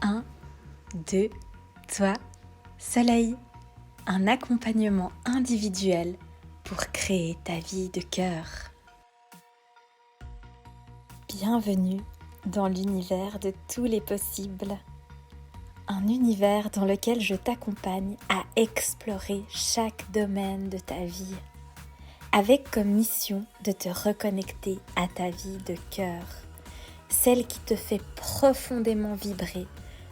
1, 2, toi, soleil. Un accompagnement individuel pour créer ta vie de cœur. Bienvenue dans l'univers de tous les possibles. Un univers dans lequel je t'accompagne à explorer chaque domaine de ta vie, avec comme mission de te reconnecter à ta vie de cœur, celle qui te fait profondément vibrer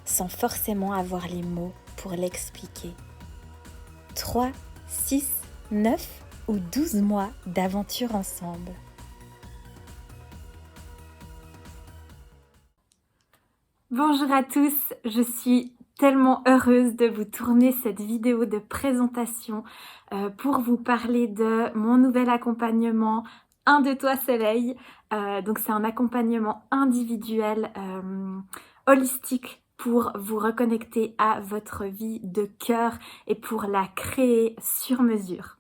sans forcément avoir les mots pour l'expliquer. 3, 6, 9 ou 12 mois d'aventure ensemble. Bonjour à tous, je suis tellement heureuse de vous tourner cette vidéo de présentation pour vous parler de mon nouvel accompagnement Un de toi soleil. Donc c'est un accompagnement individuel, holistique pour vous reconnecter à votre vie de cœur et pour la créer sur mesure.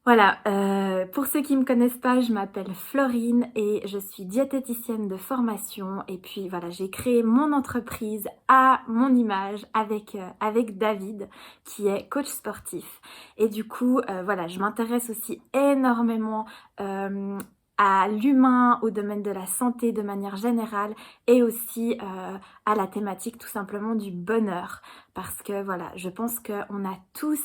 Voilà, pour ceux qui ne me connaissent pas, je m'appelle Florine et je suis diététicienne de formation. Et puis voilà, j'ai créé mon entreprise à mon image avec David, qui est coach sportif. Et du coup, voilà, je m'intéresse aussi énormément à l'humain, au domaine de la santé de manière générale et aussi à la thématique tout simplement du bonheur. Parce que voilà, je pense qu'on a tous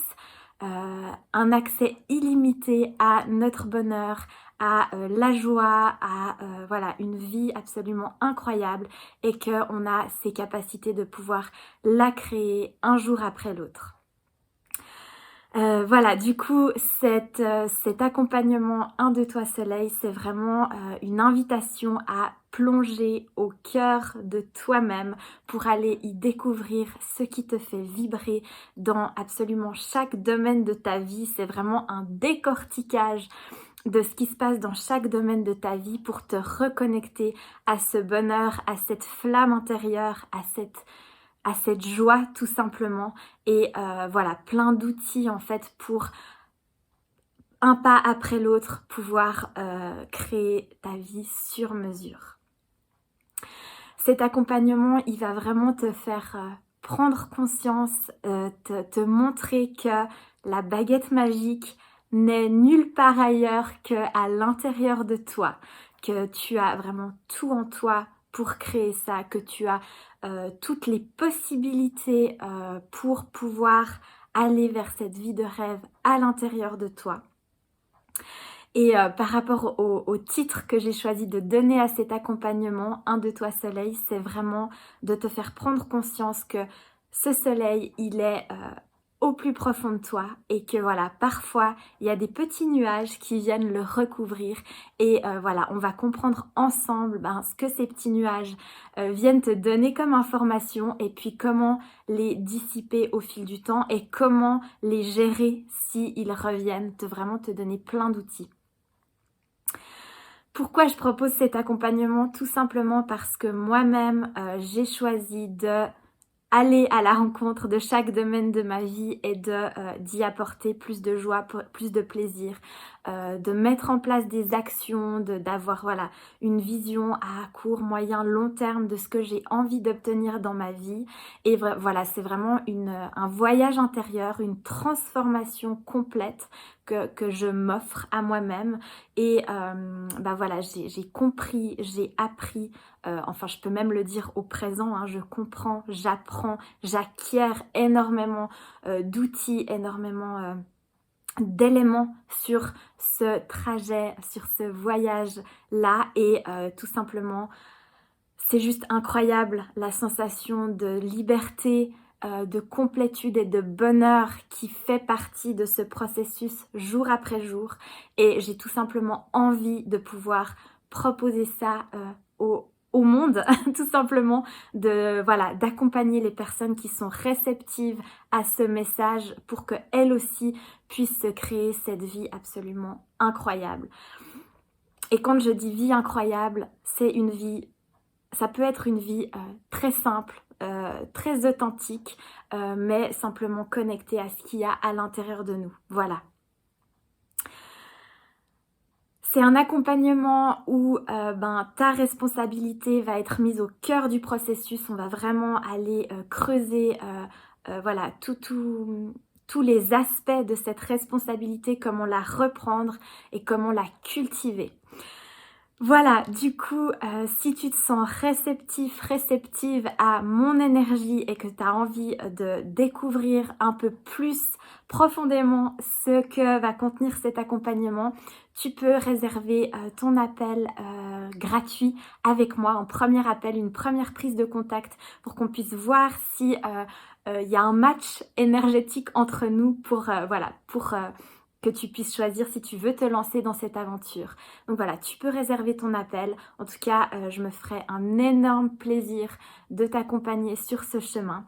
un accès illimité à notre bonheur, à la joie, à voilà, une vie absolument incroyable et qu'on a ces capacités de pouvoir la créer un jour après l'autre. Voilà, du coup, cet accompagnement Un de toi soleil, c'est vraiment une invitation à plonger au cœur de toi-même pour aller y découvrir ce qui te fait vibrer dans absolument chaque domaine de ta vie. C'est vraiment un décortiquage de ce qui se passe dans chaque domaine de ta vie pour te reconnecter à ce bonheur, à cette flamme intérieure, à cette joie tout simplement. Et voilà, plein d'outils en fait pour un pas après l'autre pouvoir créer ta vie sur mesure. Cet accompagnement, il va vraiment te faire prendre conscience, te montrer que la baguette magique n'est nulle part ailleurs qu'à l'intérieur de toi, que tu as vraiment tout en toi pour créer ça, que tu as toutes les possibilités pour pouvoir aller vers cette vie de rêve à l'intérieur de toi. Et par rapport au titre que j'ai choisi de donner à cet accompagnement, Un de toi soleil, c'est vraiment de te faire prendre conscience que ce soleil, il est au plus profond de toi et que voilà, parfois, il y a des petits nuages qui viennent le recouvrir et voilà, on va comprendre ensemble ce que ces petits nuages viennent te donner comme information et puis comment les dissiper au fil du temps et comment les gérer s'ils reviennent, vraiment te donner plein d'outils. Pourquoi je propose cet accompagnement? Tout simplement parce que moi-même, j'ai choisi d'aller à la rencontre de chaque domaine de ma vie et d'y apporter plus de joie, plus de plaisir, de mettre en place des actions, d'avoir voilà, une vision à court, moyen, long terme de ce que j'ai envie d'obtenir dans ma vie. Et voilà, c'est vraiment un voyage intérieur, une transformation complète que je m'offre à moi-même. Et voilà, j'ai compris, j'ai appris, enfin je peux même le dire au présent, je comprends, j'apprends, j'acquiers énormément d'outils, énormément d'éléments sur ce trajet, sur ce voyage-là. Et tout simplement, c'est juste incroyable la sensation de liberté, de complétude et de bonheur qui fait partie de ce processus jour après jour. Et j'ai tout simplement envie de pouvoir proposer ça au monde, tout simplement, d'accompagner les personnes qui sont réceptives à ce message pour qu'elles aussi puissent se créer cette vie absolument incroyable. Et quand je dis vie incroyable, c'est une vie... Ça peut être une vie très simple, très authentique, mais simplement connectée à ce qu'il y a à l'intérieur de nous. Voilà. C'est un accompagnement où ta responsabilité va être mise au cœur du processus. On va vraiment aller creuser voilà, tous les aspects de cette responsabilité, comment la reprendre et comment la cultiver. Voilà, du coup, si tu te sens réceptive à mon énergie et que tu as envie de découvrir un peu plus profondément ce que va contenir cet accompagnement, tu peux réserver ton appel gratuit avec moi, un premier appel, une première prise de contact pour qu'on puisse voir si y a un match énergétique entre nous pour que tu puisses choisir si tu veux te lancer dans cette aventure. Donc voilà, tu peux réserver ton appel. En tout cas, je me ferai un énorme plaisir de t'accompagner sur ce chemin.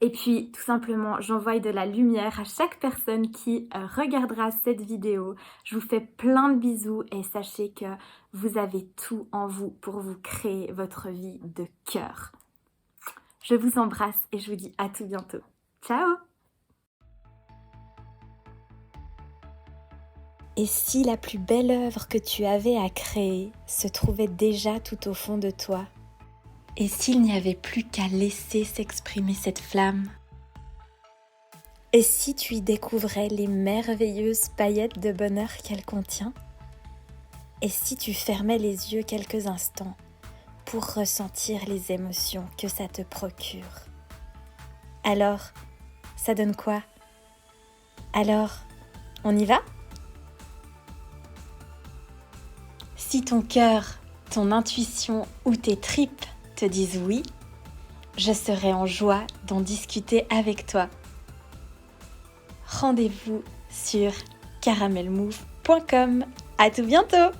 Et puis, tout simplement, j'envoie de la lumière à chaque personne qui regardera cette vidéo. Je vous fais plein de bisous et sachez que vous avez tout en vous pour vous créer votre vie de cœur. Je vous embrasse et je vous dis à tout bientôt. Ciao! Et si la plus belle œuvre que tu avais à créer se trouvait déjà tout au fond de toi? Et s'il n'y avait plus qu'à laisser s'exprimer cette flamme? Et si tu y découvrais les merveilleuses paillettes de bonheur qu'elle contient? Et si tu fermais les yeux quelques instants pour ressentir les émotions que ça te procure? Alors, ça donne quoi? Alors, on y va? Si ton cœur, ton intuition ou tes tripes te disent oui, je serai en joie d'en discuter avec toi. Rendez-vous sur caramelmove.com. À tout bientôt!